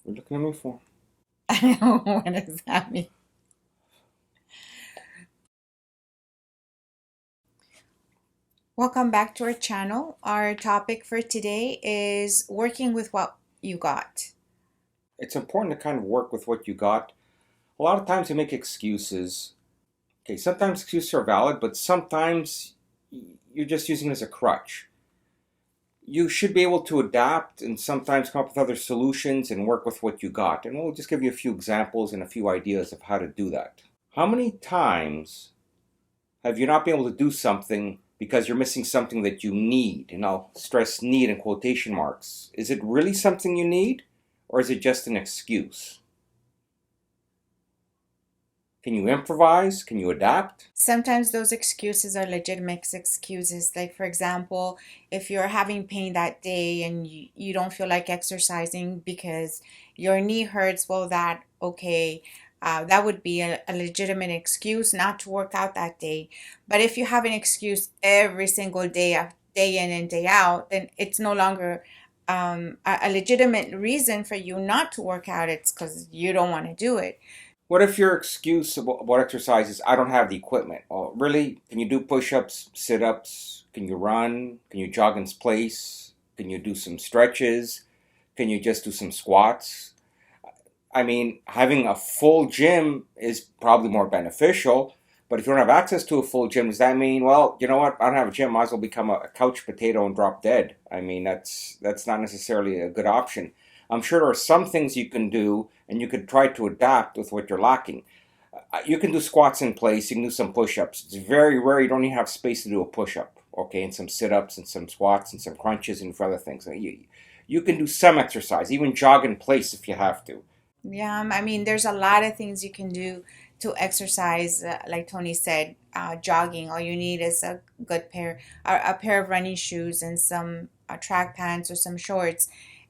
You're looking at me for. I don't know what does that mean. Welcome back to our channel. Our topic for today is working with what you got. It's important to kind of work with what you got. A lot of times we make excuses. Okay, sometimes excuses are valid, but sometimes you're just using it as a crutch. You should be able to adapt and sometimes come up with other solutions and work with what you got. And we'll just give you a few examples and a few ideas of how to do that. How many times have you not been able to do something because you're missing something that you need? And I'll stress need in quotation marks. Is it really something you need, or is it just an excuse? Can you improvise? Can you adapt? Sometimes those excuses are legitimate excuses. Like, for example, if you're having pain that day and you don't feel like exercising because your knee hurts, well, that would be a legitimate excuse not to work out that day. But if you have an excuse every single day, day in and day out, then it's no longer a legitimate reason for you not to work out. It's because you don't want to do it. What if your excuse about exercise is I don't have the equipment? Oh, really? Can you do push ups, sit ups? Can you run? Can you jog in place? Can you do some stretches? Can you just do some squats? I mean, having a full gym is probably more beneficial, but if you don't have access to a full gym, does that mean, well, you know what? I don't have a gym, might as well become a couch potato and drop dead? I mean, that's not necessarily a good option. I'm sure there are some things you can do, and you could try to adapt with what you're lacking. You can do squats in place. You can do some push-ups. It's very rare you don't even have space to do a push-up, okay, and some sit-ups and some squats and some crunches and other things. You can do some exercise, even jog in place if you have to. Yeah, I mean, there's a lot of things you can do to exercise. Like Tony said, jogging. All you need is a good a pair of running shoes and some track pants or some shorts,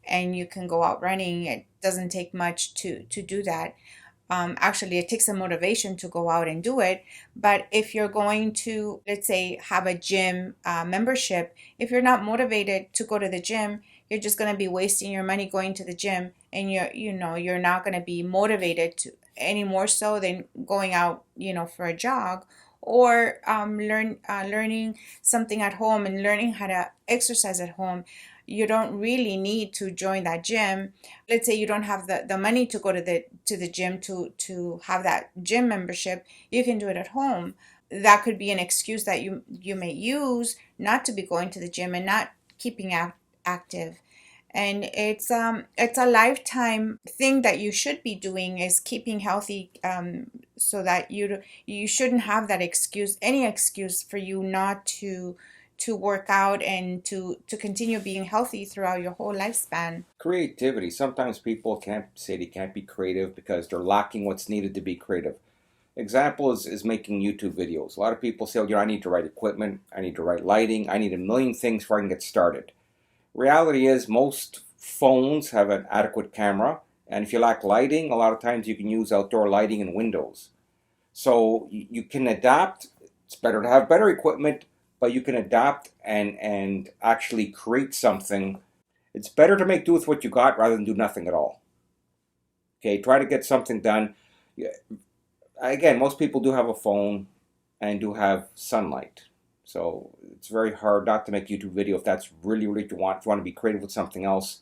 and you can go out running. It doesn't take much to do that. Actually, it takes some motivation to go out and do it. But if you're going to, let's say, have a gym membership, if you're not motivated to go to the gym, you're just going to be wasting your money going to the gym, and you're not going to be motivated to any more so than going out, for a jog or learning something at home and learning how to exercise at home. You don't really need to join that gym. Let's say you don't have the money to go to the gym to have that gym membership. You can do it at home. That could be an excuse that you may use not to be going to the gym and not keeping active. And it's a lifetime thing that you should be doing, is keeping healthy, so that you shouldn't have that excuse, any excuse for you not to work out and to continue being healthy throughout your whole lifespan. Creativity. Sometimes people can't say they can't be creative because they're lacking what's needed to be creative. Example is making YouTube videos. A lot of people say, oh, I need to write equipment, I need to write lighting, I need a million things before I can get started. Reality is most phones have an adequate camera, and if you lack lighting, a lot of times you can use outdoor lighting and windows. So you can adapt. It's better to have better equipment, but you can adapt and actually create something. It's better to make do with what you got rather than do nothing at all. Okay, try to get something done. Yeah, again, most people do have a phone and do have sunlight. So it's very hard not to make a YouTube video if that's really what you want. If you want to be creative with something else,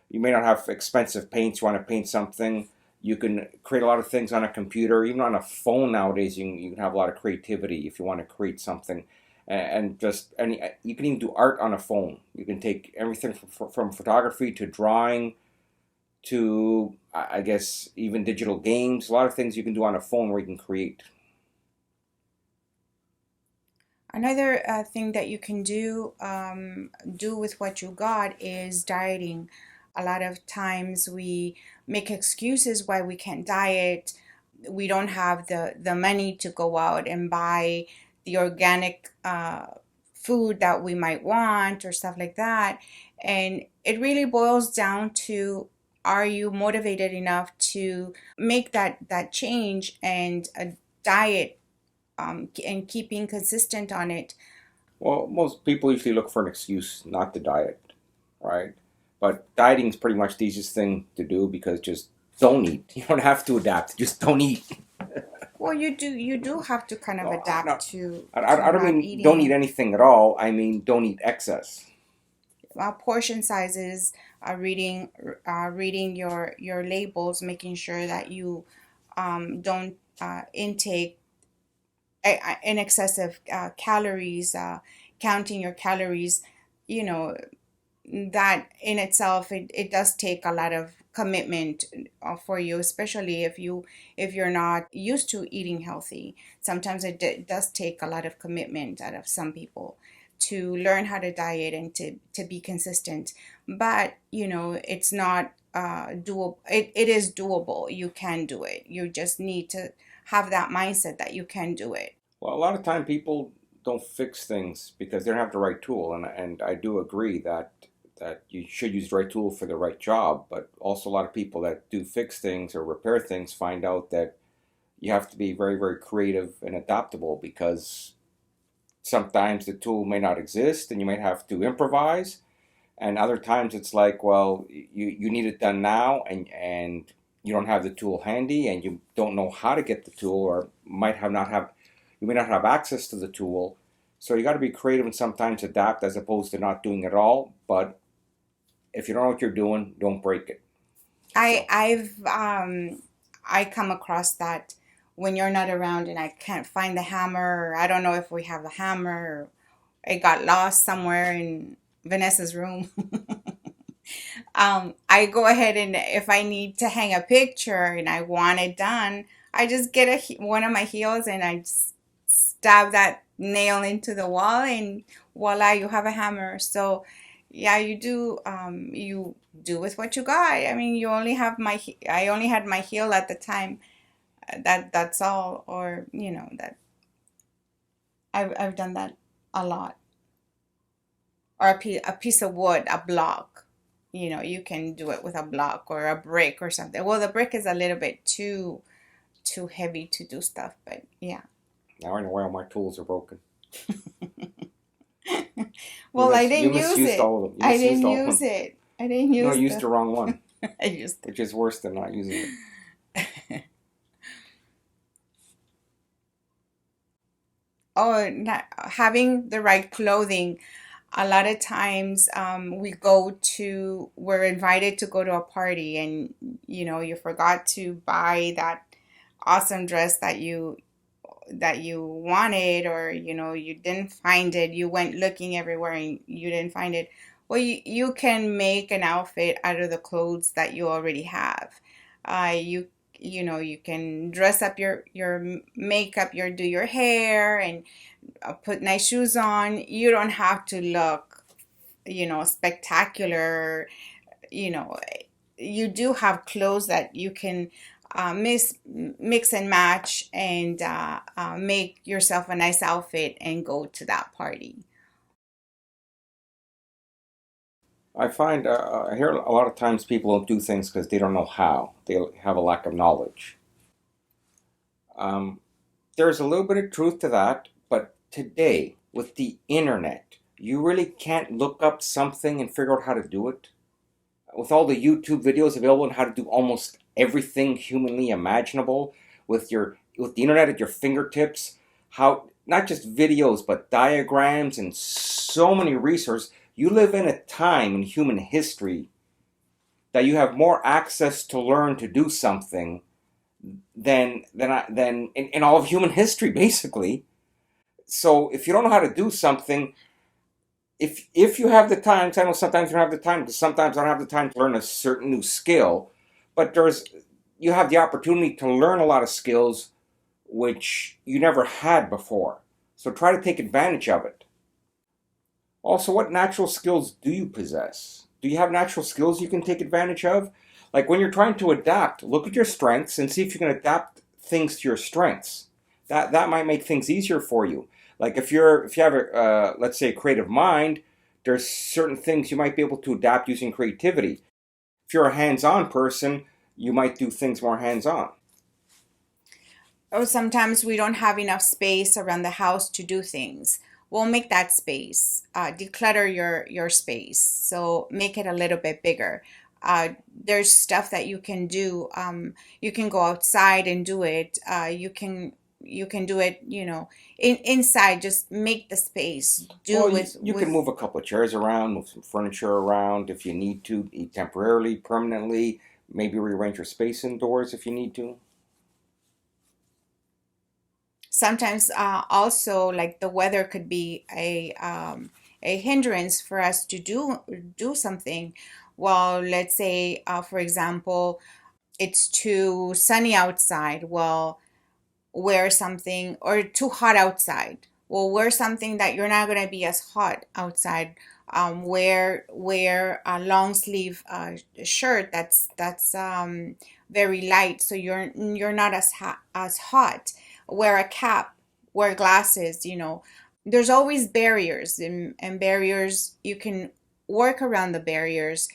you may not have expensive paints. You want to paint something. You can create a lot of things on a computer. Even on a phone nowadays, you can have a lot of creativity if you want to create something. And just any, you can even do art on a phone. You can take everything from photography to drawing to, I guess, even digital games. A lot of things you can do on a phone where you can create. Another thing that you can do with what you got is dieting. A lot of times we make excuses why we can't diet. We don't have the money to go out and buy the organic food that we might want or stuff like that. And it really boils down to, are you motivated enough to make that change and a diet, and keeping consistent on it. Well, most people usually look for an excuse not to diet, right? But dieting is pretty much the easiest thing to do because just don't eat. You don't have to adapt. Just don't eat. Well, you do have to kind of No, adapt no, to I don't not mean don't eat eating. anything at all. I mean don't eat excess. Portion sizes, reading your labels, making sure that you don't intake in excessive calories, counting your calories. You know, that in itself, it does take a lot of commitment for you, especially if you're not used to eating healthy. Sometimes does take a lot of commitment out of some people to learn how to diet and to be consistent. But it's not doable. It is doable. You can do it. You just need to have that mindset that you can do it. Well, a lot of time people don't fix things because they don't have the right tool, and I do agree that you should use the right tool for the right job. But also, a lot of people that do fix things or repair things find out that you have to be very, very creative and adaptable because sometimes the tool may not exist, and you might have to improvise. And other times it's like, well, you need it done now, and you don't have the tool handy, and you don't know how to get the tool, or might have not have you may not have access to the tool. So you got to be creative and sometimes adapt as opposed to not doing it all. But if you don't know what you're doing, don't break it. I So I've I come across that when you're not around and I can't find the hammer, or I don't know if we have a hammer, or it got lost somewhere in Vanessa's room. I go ahead, and if I need to hang a picture and I want it done, I just get one of my heels and I just stab that nail into the wall, and voila, you have a hammer. So yeah, you do with what you got. I mean, I only had my heel at the time. That's all. Or that I've done that a lot. Or a piece of wood, a block. You can do it with a block or a brick or something. Well, the brick is a little bit too heavy to do stuff, but yeah. now I know why all my tools are broken. Well, I You didn't use misused it. all of them. You I misused didn't all of use them. it. I didn't No, use you used the the wrong one, I used which is worse than not using it. Oh, not having the right clothing. A lot of times, we're invited to go to a party, and you forgot to buy that awesome dress that you wanted, or you didn't find it. You went looking everywhere and you didn't find it. Well, you can make an outfit out of the clothes that you already have. You can dress up your makeup, do your hair, and put nice shoes on. You don't have to look spectacular. you know you do have clothes that you can mix and match, and make yourself a nice outfit and go to that party. I find I hear a lot of times people don't do things because they don't know how. They have a lack of knowledge. Um, there's a little bit of truth to that, but today with the internet, you really can't look up something and figure out how to do it. With all the YouTube videos available on how to do almost everything humanly imaginable, with the internet at your fingertips, how not just videos but diagrams and so many resources. You live in a time in human history that you have more access to learn to do something than in all of human history, basically. So if you don't know how to do something, if you have the time, 'cause I know sometimes you don't have the time, because sometimes I don't have the time to learn a certain new skill, but you have the opportunity to learn a lot of skills which you never had before. So try to take advantage of it. Also, what natural skills do you possess? Do you have natural skills you can take advantage of? Like when you're trying to adapt, look at your strengths and see if you can adapt things to your strengths. That might make things easier for you. Like if you have a let's say a creative mind, there's certain things you might be able to adapt using creativity. If you're a hands-on person, you might do things more hands-on. Or sometimes we don't have enough space around the house to do things. Well, make that space. Declutter your space. So make it a little bit bigger. There's stuff that you can do. You can go outside and do it. You can do it, inside. Just make the space. Do Well, with you can move a couple of chairs around, move some furniture around if you need to, temporarily, permanently. Maybe rearrange your space indoors if you need to. sometimes also like the weather could be a hindrance for us to do something. Well, let's say for example it's too sunny outside. Well, wear something, or too hot outside. Well, wear something that you're not going to be as hot outside. Wear a long sleeve shirt that's very light, so you're not as hot. Wear a cap. Wear glasses. There's always barriers, and barriers you can work around the barriers.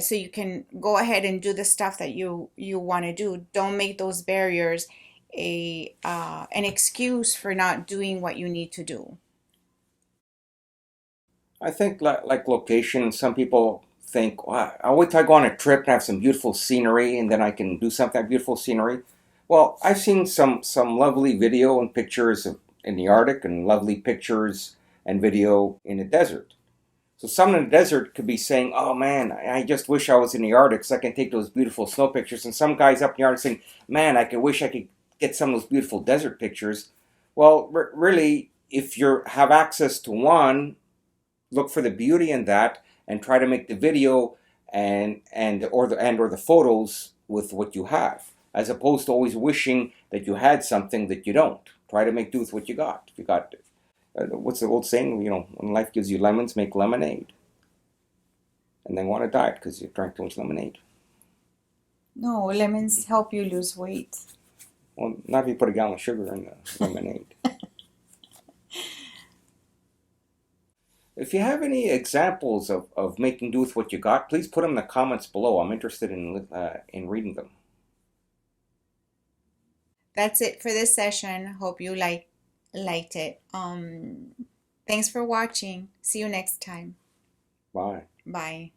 So you can go ahead and do the stuff that you want to do. Don't make those barriers an excuse for not doing what you need to do. I think like location. Some people think, wow, I'll wait till I go on a trip and have some beautiful scenery, and then I can do something with beautiful scenery. Well, I've seen some lovely video and pictures in the Arctic, and lovely pictures and video in the desert. So someone in the desert could be saying, "Oh man, I just wish I was in the Arctic so I can take those beautiful snow pictures." And some guys up in the Arctic saying, "Man, I could wish I could get some of those beautiful desert pictures." Well, really, if you have access to one, look for the beauty in that and try to make the video or the photos with what you have, as opposed to always wishing that you had something that you don't. Try to make do with what you got. If you got, what's the old saying? When life gives you lemons, make lemonade. And then want to diet because you drank too much lemonade. No, lemons help you lose weight. Well, not if you put a gallon of sugar in the lemonade. If you have any examples of making do with what you got, please put them in the comments below. I'm interested in reading them. That's it for this session. Hope you liked it. Thanks for watching. See you next time. Bye. Bye.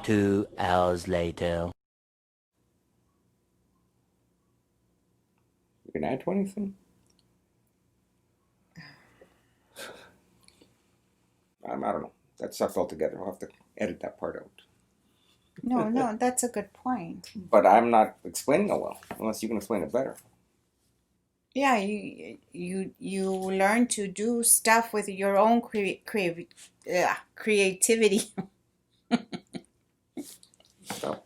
Two hours later. You can add to anything? I don't know. That stuff fell together. I'll have to edit that part out. No, no, that's a good point. But I'm not explaining it well, unless you can explain it better. Yeah, you learn to do stuff with your own creativity. Stop.